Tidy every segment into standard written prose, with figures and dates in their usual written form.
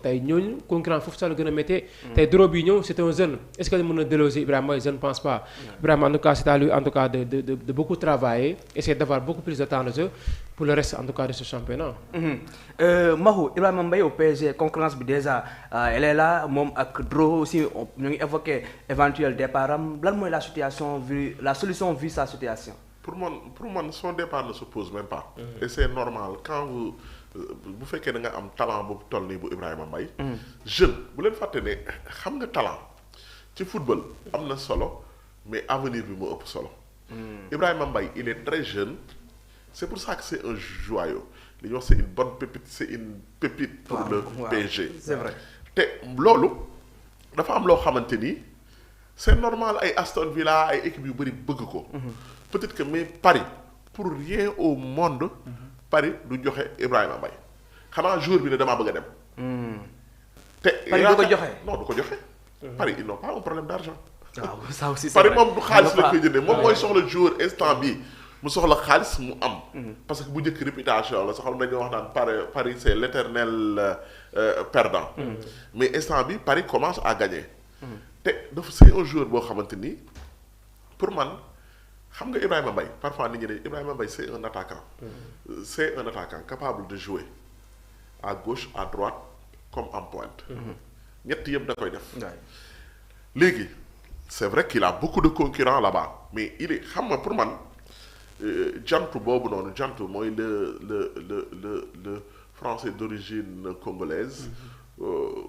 tey ñooñu concurrent foofu sax la gën a méttee. tey Doro bi ñëw c'est un jeune est-ce que mën na déloger Ibrahima je ne pense pas. Ibrahima en tout cas c'est à lui en tout cas de beaucoup travailler essayer d'avoir beaucoup plus de temps de jeu pour le reste en tout cas de ce championnat. Mahou Ibrahima Mbaye au PSG concurrence bi déjà elle est là moom ak Doro aussi ñu ngi évoqué éventuel départ am lan mooy la solution vu sa situation. pour man son départ ne se pose même pas. Et c'est normal quand vous bu fekkee da nga am talent bu toll nii bu Ibrahima Mbaye jeune bu leen fàtte ne xam nga talent ci football am na solo mais avenir bi moo ëpp solo. Ibrahima Mbaye il est très jeune c'est pour ça que c'est un joyau li ñuy wax c'est une bonne pépite c'est une pépite pour le PSG. C'est vrai te loolu dafa am loo xamante ni c'est normal ay Aston Villa ay équipes yu bëri bëgg ko. Peut-être que mais Paris pour rien au monde. Paris du joxe Ibrahima Mbaye xanaa jour bi ne damaa bëgg a dem. te Paris du ko joxe non du ko joxe. Paris ils n'ont pas un problème d'argent. waaw ça aussi c'est Paris vrai moom du xaalis la koy jëndee moom mooy soxla joueur instant bi mu soxla xaalis mu am. parce que bu njëkk réputation la soxla nañu wax naan Paris c'est l'éternel perdant. mais instant bi Paris commence à gagner. te dafa c'est un joueur boo xamante ni pour man. xam nga Ibrahima Mbaye parfois nit ñi ne Ibrahima Mbaye c'est un attaquant. C'est un attaquant capable de jouer à gauche à droite comme en pointe. ñett yëpp da koy def. léegi c'est vrai qu'il a beaucoup de concurrents là-bas mais il est xam nga pour man jantu boobu noonu jantu mooy le français d'origine congolaise.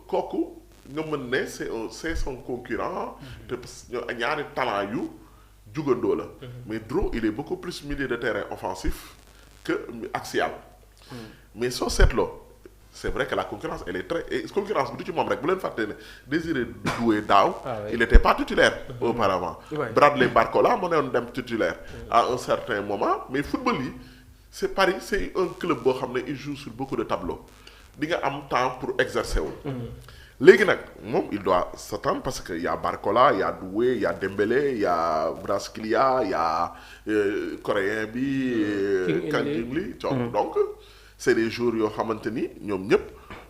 kooku nga mën ne c'est son concurrent. te ñaari talent yu. jugandoo la mais Doro il est beaucoup plus milieu de terrain offensif que axial. mais soo seetloo c'est vrai que la concurrence elle est très concurrence bi du ci moom rek bu leen fàtte ne Désiré Doué daaw. il était pas titulaire auparavant. Bradley Barcola moo newoon dem titulaire. à un certain moment mais football yi c'est Paris c'est un club boo xam ne il joue sur beaucoup de tableaux di nga am temps pour exercer wu. léegi nag moom il doit s'attendre parce que y a Barcola y a Doué y a Dembélé y a Brasquilia y a coréen bi. Kang Lee donc c'est des joueurs yoo xamante ni ñoom ñëpp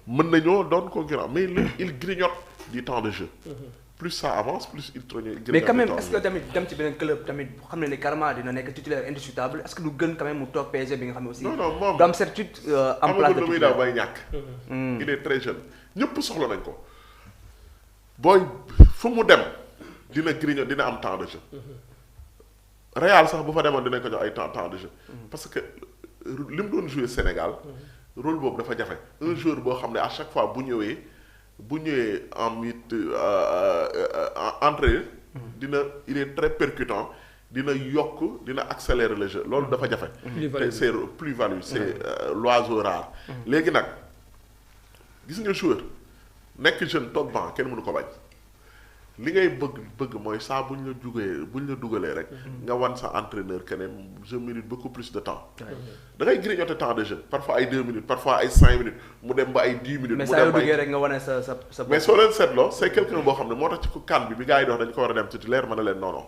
mën nañoo doon concurrent mais il grignote du temps de jeu. plus ça avance plus il grignote. mais quand même est-ce que tamit dem ci beneen club tamit xam ne ni carrément dina nekk titulaire indiscutable est-ce que du gën quand même mu toog PSG bi nga xam ne aussi. non moom du am certitude en place de muy daw bay ñàkk. il est très jeune ñëpp soxla nañ ko. booy fu mu dem dina grignoter dina am temps de jeu. Real sax bu fa demoon dinañ ko jox ay temps de jeu. parce que li mu doon jouer Sénégal. rôle boobu dafa jafe. un joueur boo xam ne à chaque fois bu ñëwee en entrée. il est très percutant dina yokk dina accélérer le jeu loolu dafa jafe. te c'est plus-value c'est l'oiseau rare. léegi nag gis nga joueur. nekk jeune toog banc kenn mënu ko bañ li ngay bëgg mooy saa buñ la dugalee rek nga wan sa entraîneur que ne je mérite beaucoup plus de temps da ngay grignoter temps de jeu parfois ay 2 minutes parfois ay 5 minutes mu dem ba ay 10 minutes. mais saa yoo duggee rek nga wane sa mais soo leen seetloo c'est quelqu'un boo xam ne moo tax ci ko kan bi gars yi dox dañu ko war a dem titulaire mën na leen non.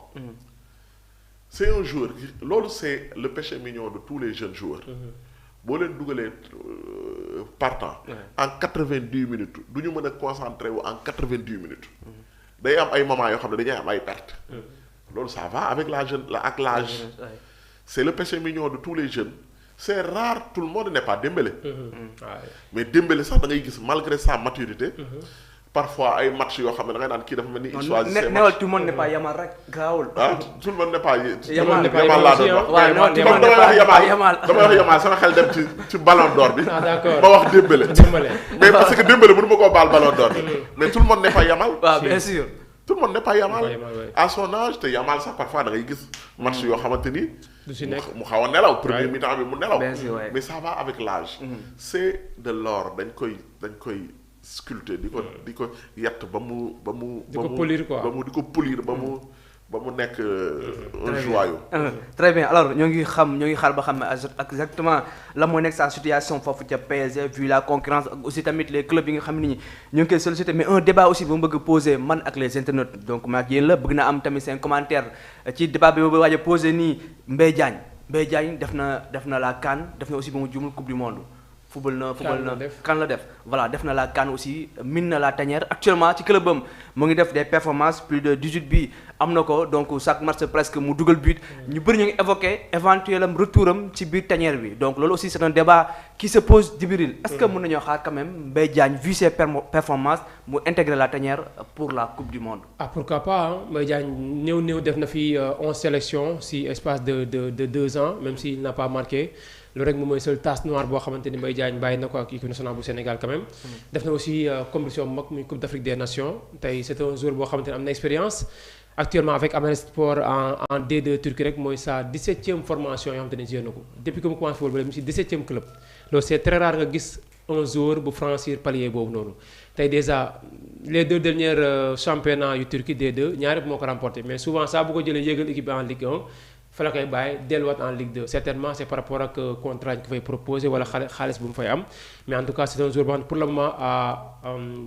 C'est un joueur loolu c'est le péché mignon de tous les jeunes joueurs. boo leen dugalee partant en 90 minutes du ñu mën a concentrer wu en 90 minutes. day am ay moments yoo xam ne dañuy am ay pertes. loolu ça va avec l'âge. C'est le péché mignon de tous les jeunes. C'est rare tout le monde n'est pas Dembélé. mais Dembélé sax da ngay gis malgré sa maturité. parfois ay match yoo xam ne da ngay naan kii dafa mel ni. il choisit ses matchs tout le monde n'est pas Yamal rek gaawul. tout le monde n'est pas. Yamal laa doon wax. waaw non tout le monde n'est pas Yamal damay wax Yamal sama xel dem ci ballon d'or bi. d'accord ma wax Dembélé. mais parce que Dembélé mënu ma koo baal ballon d'or bi. mais tout le monde n'est pas Yamal. waaw bien sûr. tout le monde n'est pas Yamal. à son âge te Yamal sax parfois da ngay gis match yoo xamante ni. mu xaw a nelaw premier mi-temps bi mu nelaw. mais ça va avec l'âge. c'est de l'or dañ koy. sculpté di ko yett ba mu di ko polir quoi di ko polir ba mu nekk un joyau. très bien alors ñoo ngi xaar ba xam exactement la moo nekk sa situation foofu ca PSG vu la concurrence ak aussi tamit les clubs yi nga xam ne ñi ñoo ngi koy sollicité mais un débat aussi bu ma bëgg poser man ak les internautes donc maa ak yéen la bëgg na am tamit seen commentaire ci débat bi ba waaj a poser nii Mbaye Diagne def na la CAN def na aussi ba mu jumul coupe du monde football na def. kan la def voilà def na la CAN aussi min na la tanière actuellement ci clubam mu ngi def des performances plus de 18 buts am na ko donc chaque match presque mu dugal but ñu bëri ñu ngi évoqué éventuel am retour am ci biir tanière bi donc loolu aussi c'est un débat qui se pose Djibril est-ce que mën nañoo xaar quand même Mbaye Diagne vu ses performances mu intégrer la tanière pour la coupe du monde. Pourquoi pas Mbaye Diagne néew def na fi 11 sélections si espace de 2 ans même s'il n'a pas marqué. loolu rek moom mooy seule tache noire boo xamante ni Mbaye Diagne bàyyi na ko ak équipe nationale bu Sénégal quand même. def na aussi compétition bu mag muy Coupe d'Afrique des Nations tey c'est un joueur boo xamante ni am na expérience. actuellement avec Amel Sport en D2 Turquie rek mooy sa 17e formation yoo xamante ne joué na ko depuis que mu commencé football ba léegi mu si 17e club. loolu c'est très rare nga gis un joueur bu franchir palier boobu noonu tey déjà les 2 derniers championnats yu Turquie D2 ñaari moo ko remporté mais souvent saa bu ko jëlee yéegal équipe bi en Ligue 1. fa la koy bàyyi delluwaat en Ligue 2 certainement c'est par rapport ak contrat ñu ko fay proposé wala xaalis bu mu fay am mais en tout cas c'est un joueur boo xam ne pour le moment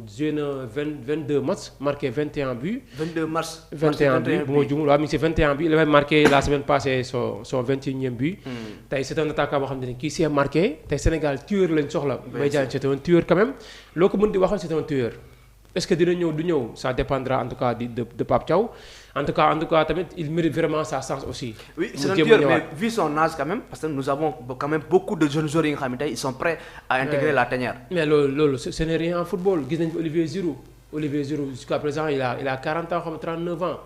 joué na 22 matchs marqué 21 buts. 22 matchs 21 buts bu ma jumul waaw mi ngi si 21 buts il avait marqué la semaine passée son 21e but. tey c'est un attaquant boo xam ne kii s'est marqué tey Sénégal tueur lañ soxla. Mbaye Diagne c'est un tueur quand même loo ko mën di waxal c'est un tueur. est-ce que dina ñëw du ñëw ça dépendra en tout cas de Pape Thiaw en tout cas tamit il mérite vraiment sa chance aussi. oui c'est un tueur mais vu son âge quand même parce que nous avons quand même beaucoup de jeunes joueurs yi nga xam ne tey ils sont prêts à intégrer la tanière. mais loolu ce n'est rien en football gis nañu fi Olivier Giroud jusqu'à présent il a 40 ans xam 39 ans.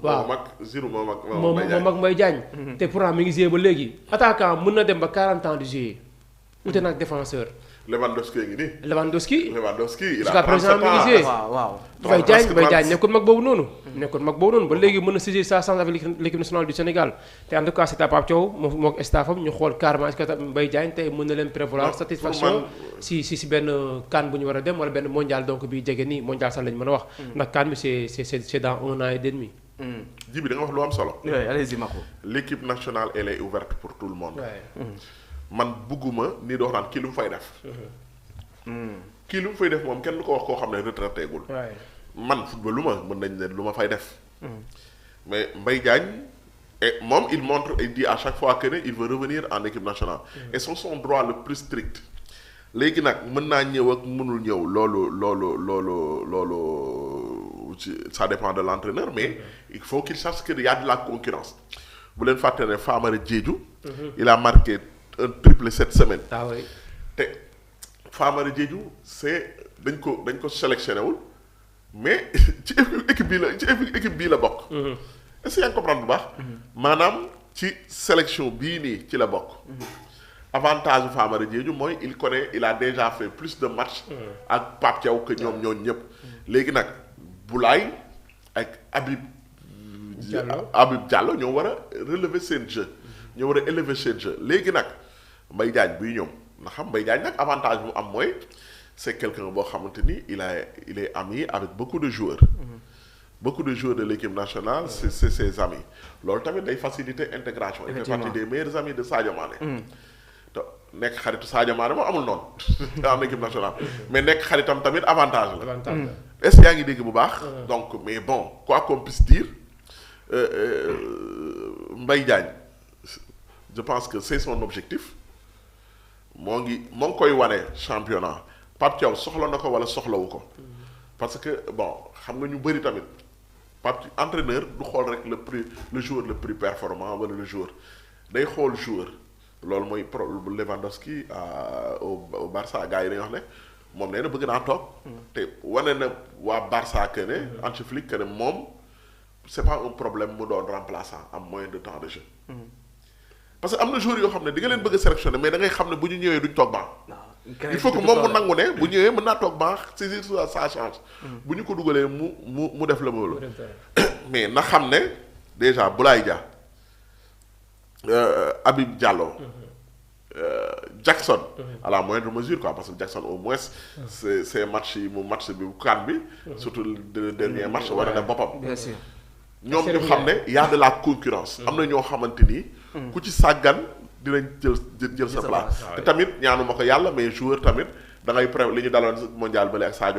waaw mag Giroud moo mag Mbaye Diagne. te pourtant mi ngi jouer ba léegi. attaquant mën na dem ba 40 ans di jouer. ute nag défenseur. Lewandowski ngi nii. Lewandowski il jusqu'à présent mi ngi jouer. waaw Mbaye Diagne nekkul mag boobu noonu. ba léegi mën na saisir sa chance avec l'équipe nationale du Sénégal te en tout cas c'est à Pape Thiaw moom ak staffam ñu xool carrément est-ce que Mbaye Diagne tey mën na leen prévaloir satisfaction si benn CAN bu ñu war a dem wala benn mondial donc bi jege nii mondial sax lañu mën a wax. ndax CAN bi c'est dans 1 an et demi. ji bi da nga wax lu am solo. oui allez-y Mako. l'équipe nationale elle est ouverte pour tout le monde. man bugguma nii doo naan kii lu mu fay def. kii lu mu fay def moom kenn du ko wax koo xam ne retraité gul. man football lu ma mën nañ ne lu ma fay def. mais Mbaye Diagne moom il montre et dit à chaque fois que ne il veut revenir en équipe nationale. et c'est son droit le plus strict. léegi nag mën naa ñëw ak mënul ñëw loolu ça dépend de l'entraîneur mais il faut qu'il sache qu'il y a de la concurrence bu leen fàtte ne Famara Diédhiou. il a marqué un triplé cette semaine. Oui. te Famara Diédhiou dañ ko sélectionné wul mais ci équipe bii la bokk. est-ce que yaa ngi comprendre bu baax. maanaam ci sélection bii nii ci la bokk. avantage bu Famara Diédhiou mooy il a déjà fait plus de matchs. ak Pape Thiaw que ñoom ñooñu ñëpp. léegi nag Boulaye ak Habib Diallo ñoo war a relever seen jeu. ñoo war a élever seen jeu léegi nag Mbaye Diagne buy ñëw nga xam Mbaye Diagne nag avantage bu mu am mooy c'est quelqu'un boo xamante ni il est ami avec beaucoup de joueurs. beaucoup de joueurs de l'équipe nationale c'est ses amis loolu tamit day faciliter intégration. il fait partie des meilleurs amis de Sadio Mané. te nekk xaritu Sadio Mané moo amul noonu en équipe nationale. mais nekk xaritam tamit avantage la. est-ce que yaa ngi dégg bu baax. donc mais bon quoi qu'on puisse dire Mbaye Diagne. je pense que c'est son objectif moo ngi koy wane championnat Pape Thiaw soxla na ko wala soxlawu ko parce que bon xam nga ñu bëri tamit Pape entraîneur du xool rek le joueur le plus performant wala le joueur day xool joueur loolu mooy Lewandowski au Barça gars yi dañuy wax ne moom nee na bëgg naa toog te wane na waa Barça que ne Hansi Flick que ne moom c'est pas un problème mu doon remplaçant am moins de temps de jeu. parce que am na joueurs yoo xam ne di nga leen bëgg a sélectionner mais da ngay xam ne bu ñu ñëwee duñ toog banc. il faut que moom mu nangu ne bu ñëwee mën naa toog banc saisir sa chance. bu ñu ko dugalee mu def la moom mais na xam ne déjà Boulaye Dia Habib Diallo. Jackson. à la moindre mesure quoi parce que Jackson au moins. c'est match bi CAN bi. surtout le dernier match war na boppam. bien sûr. ñoom ñu xam ne y a de la concurrence. am na ñoo xamante ni. ku ci sàggan dinañ jël sa place. te tamit ñaanuma ko yàlla mais joueur tamit da ngay li ñu daloon mondial bële ak Sadio